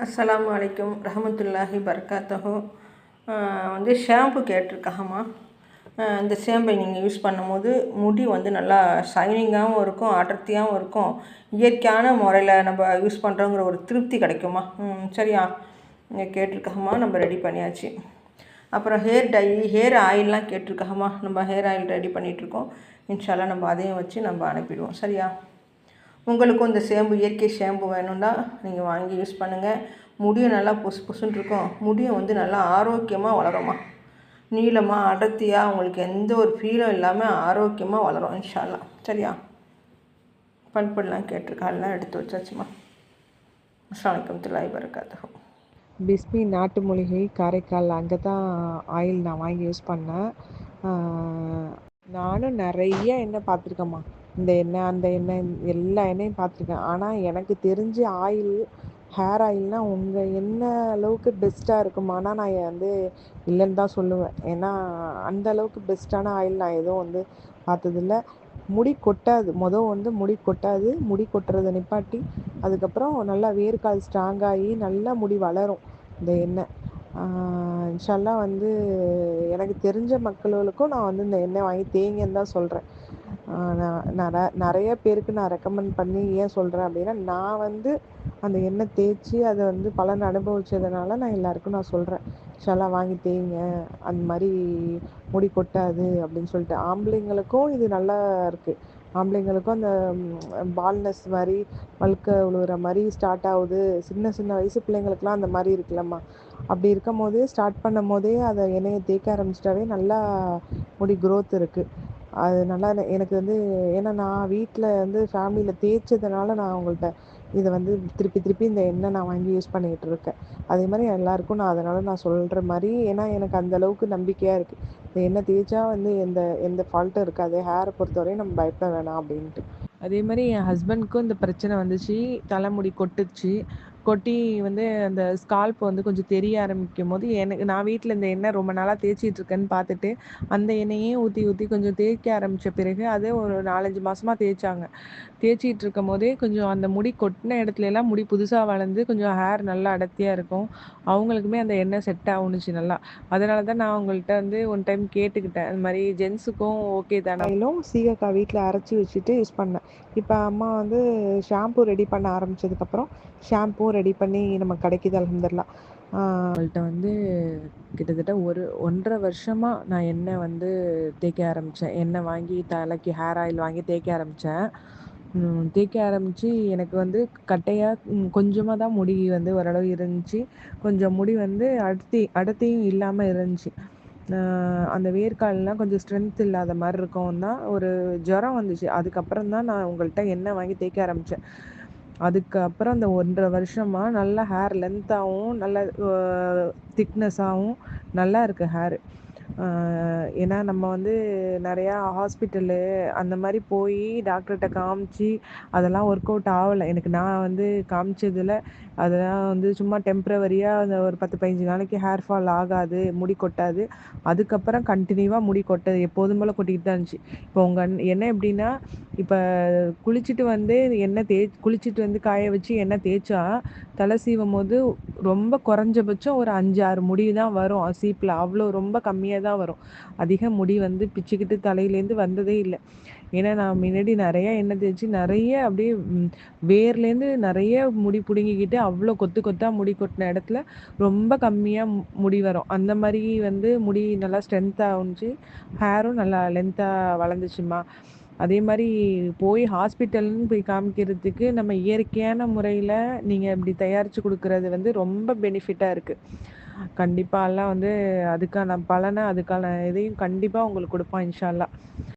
அஸ்ஸலாமு அலைக்கும் ரஹமத்துல்லாஹி பரக்காத்தஹு. வந்து ஷாம்பு கேட்டிருக்காங்கம்மா. இந்த ஷாம்பை நீங்கள் யூஸ் பண்ணும்போது முடி வந்து நல்லா ஷைனிங்காகவும் இருக்கும், அடர்த்தியாகவும் இருக்கும். இயற்கையான முறையில் நம்ம யூஸ் பண்ணுறோங்கிற ஒரு திருப்தி கிடைக்குமா. சரியா, நீங்கள் கேட்டிருக்காங்கம்மா, நம்ம ரெடி பண்ணியாச்சு. அப்புறம் ஹேர் டை, ஹேர் ஆயிலெலாம் கேட்டிருக்காங்கம்மா. நம்ம ஹேர் ஆயில் ரெடி பண்ணிகிட்ருக்கோம். இன்ஷால்லா நம்ம அதையும் வச்சு நம்ம அனுப்பிடுவோம். சரியா, உங்களுக்கும் இந்த ஷாம்பு, இயற்கை ஷாம்பு வேணும்னா நீங்கள் வாங்கி யூஸ் பண்ணுங்கள். முடியும் நல்லா புசு புசுன்னு இருக்கும். முடியும் வந்து நல்லா ஆரோக்கியமாக வளருமா, நீளமாக அடர்த்தியாக, உங்களுக்கு எந்த ஒரு ஃபீலும் இல்லாமல் ஆரோக்கியமாக வளரும் இன்ஷா அல்லாஹ். சரியா, பல்பெல்லாம் கேட்டிருக்கா, எல்லாம் எடுத்து வச்சாச்சுமா. அஸ்ஸலாமு அலைக்கும் வரஹ்மத்துல்லாஹி வபரகாத்துஹு. பிஸ்மி நாட்டு மூலிகை, காரைக்கால். அங்கே தான் ஆயில் நான் வாங்கி யூஸ் பண்ணேன். நானும் நிறைய எண்ணெய் பார்த்துருக்கேம்மா. இந்த எண்ணெய், அந்த எண்ணெய், எல்லா எண்ணெயும் பார்த்துருக்கேன். ஆனால் எனக்கு தெரிஞ்ச ஆயில், ஹேர் ஆயில்னால் உங்கள் என்ன அளவுக்கு பெஸ்ட்டாக இருக்குமானா நான் வந்து இல்லைன்னு தான் சொல்லுவேன். ஏன்னா அந்த அளவுக்கு பெஸ்ட்டான ஆயில் நான் எதுவும் வந்து பார்த்ததில்ல. முடி கொட்டாது. வந்து முடி கொட்டாது. முடி கொட்டுறதை நிப்பாட்டி அதுக்கப்புறம் நல்லா வேர்க்கால் ஸ்ட்ராங்காகி நல்லா முடி வளரும் இந்த எண்ணெய். இன்ஷால்லா வந்து எனக்கு தெரிஞ்ச மக்களுக்கும் நான் வந்து இந்த எண்ணெய் வாங்கி தேங்கன்னு தான் சொல்கிறேன். நான் நிறைய பேருக்கு நான் ரெக்கமெண்ட் பண்ணி ஏன் சொல்கிறேன் அப்படின்னா, நான் வந்து அந்த எண்ணெய் தேய்ச்சி அதை வந்து பலன் அனுபவிச்சதுனால நான் எல்லாருக்கும் நான் சொல்கிறேன், இன்ஷால்லா வாங்கி தேய்ங்க, அந்த மாதிரி முடி கொட்டாது அப்படின்னு சொல்லிட்டு. ஆம்பளைங்களுக்கும் இது நல்லா இருக்குது. ஆம்பளைங்களுக்கும் அந்த பால்னஸ் மாதிரி, வழுக்க விழுகிற மாதிரி ஸ்டார்ட் ஆகுது. சின்ன சின்ன வயசு பிள்ளைங்களுக்குலாம் அந்த மாதிரி இருக்குல்லம்மா. அப்படி இருக்கும் போதே, ஸ்டார்ட் பண்ணும் போதே அதை எண்ணெயை தேய்க்க ஆரம்பிச்சிட்டாவே நல்லா முடி க்ரோத் இருக்குது. அது நல்லா எனக்கு வந்து, ஏன்னா நான் வீட்டில் வந்து ஃபேமிலியில் தேய்ச்சதுனால நான் அவங்கள்ட்ட இதை வந்து திருப்பி திருப்பி இந்த எண்ணெய் நான் வாங்கி யூஸ் பண்ணிக்கிட்டு இருக்கேன். அதே மாதிரி எல்லாருக்கும் நான் அதனால் நான் சொல்கிற மாதிரி, ஏன்னா எனக்கு அந்தளவுக்கு நம்பிக்கையாக இருக்குது. இந்த எண்ணெய் தேய்ச்சா வந்து எந்த எந்த ஃபால்ட்டும் இருக்காது, ஹேரை பொறுத்தவரையும் நம்ம பயப்பட வேணாம் அப்படின்ட்டு. அதே மாதிரி என் ஹஸ்பண்ட்க்கும் இந்த பிரச்சனை வந்துச்சு. தலைமுடி கொட்டுச்சு. கொட்டி வந்து அந்த ஸ்கால்ப் வந்து கொஞ்சம் தெரிய ஆரம்பிக்கும் போது, நான் வீட்டில் இந்த எண்ணெய் ரொம்ப நாளாக தேய்ச்சிட்டு இருக்கேன்னு பார்த்துட்டு அந்த எண்ணெயே ஊற்றி ஊற்றி கொஞ்சம் தேய்க்க ஆரம்பித்த பிறகு, அதே ஒரு 4-5 மாதமாக தேய்ச்சாங்க. தேய்ச்சிட்டு இருக்கும் போதே கொஞ்சம் அந்த முடி கொட்டின இடத்துலலாம் முடி புதுசாக வளர்ந்து கொஞ்சம் ஹேர் நல்லா அடர்த்தியாக இருக்கும். அவங்களுக்குமே அந்த எண்ணெய் செட் ஆகுனுச்சு நல்லா. அதனால தான் நான் அவங்கள்ட்ட வந்து ஒன் டைம் கேட்டுக்கிட்டேன், இந்த மாதிரி ஜென்ஸுக்கும் ஓகே தானே. சீகக்காய் வீட்டில் அரைச்சி வச்சுட்டு யூஸ் பண்ணேன். இப்போ அம்மா வந்து ஷாம்பு ரெடி பண்ண ஆரம்பித்ததுக்கப்புறம் ஷாம்பும் ரெடி பண்ணி நம்ம கிடைக்கிது அல்ஹம்துலில்லாஹ். அவங்கள்ட்ட வந்து கிட்டத்தட்ட 1.5 வருஷமாக நான் எண்ணெய் வந்து தேய்க்க ஆரம்பித்தேன். எண்ணெய் வாங்கி தலைக்கு ஹேர் ஆயில் வாங்கி தேய்க்க ஆரம்பித்தேன். தேய்க்க ஆரம்பித்து எனக்கு வந்து கட்டையாக கொஞ்சமாக தான் முடி வந்து ஓரளவு இருந்துச்சு. கொஞ்சம் முடி வந்து அடர்த்தியும் இல்லாமல் இருந்துச்சு. அந்த வேர்க்கால்லாம் கொஞ்சம் ஸ்ட்ரென்த் இல்லாத மாதிரி இருக்கும் தான், ஒரு ஜுரம் வந்துச்சு. அதுக்கப்புறம் தான் நான் உங்கள்கிட்ட எண்ணெய் வாங்கி தேய்க்க ஆரம்பித்தேன். அதுக்கப்புறம் அந்த 1.5 வருஷமாக நல்லா ஹேர் லென்த்தாகவும் நல்ல திக்னஸாகவும் நல்லா இருக்குது ஹேரு. ஏன்னா நம்ம வந்து நிறையா ஹாஸ்பிட்டலு அந்த மாதிரி போய் டாக்டர்கிட்ட காமிச்சு அதெல்லாம் ஒர்க் அவுட் ஆகலை எனக்கு. நான் வந்து காமிச்சதில் அதெல்லாம் வந்து சும்மா டெம்ப்ரவரியாக அந்த ஒரு 10-15 நாளைக்கு ஹேர் ஃபால் ஆகாது, முடி கொட்டாது. அதுக்கப்புறம் கண்டினியூவாக முடி கொட்டது எப்போதும் போல் கொட்டிக்கிட்டு தான் இருந்துச்சு. இப்போ உங்கள் எண்ணெய் எப்படின்னா, இப்போ குளிச்சுட்டு வந்து குளிச்சுட்டு வந்து காய வச்சு எண்ணெய் தேய்ச்சா தலை சீவும் போது ரொம்ப குறைஞ்சபட்சம் ஒரு 5-6 முடி தான் வரும் சீப்பில். அவ்வளோ ரொம்ப கம்மியாக தான் வரும். அதிக முடி வந்து பிச்சுக்கிட்டு தலையிலேருந்து வந்ததே இல்லை. ஏன்னா நான் முன்னாடி நிறைய எண்ணெய் தேய்ச்சி நிறைய அப்படியே வேர்லேருந்து நிறைய முடி பிடுங்கிக்கிட்டு அவ்வளோ கொத்து கொத்தாக முடி கொட்டின இடத்துல ரொம்ப கம்மியாக முடி வரும். அந்த மாதிரி வந்து முடி நல்லா ஸ்ட்ரென்த்தாக இருந்துச்சு, ஹேரும் நல்லா லென்த்தாக வளர்ந்துச்சுமா. அதே மாதிரி போய் ஹாஸ்பிட்டல்னு போய் காமிக்கிறதுக்கு நம்ம இயற்கையான முறையில் நீங்கள் இப்படி தயாரித்து கொடுக்குறது வந்து ரொம்ப பெனிஃபிட்டாக இருக்குது. கண்டிப்பாக எல்லாம் வந்து அதுக்கான பலனை, அதுக்கான இதையும் கண்டிப்பாக உங்களுக்கு கொடுப்பான் இன்ஷா அல்லாஹ்.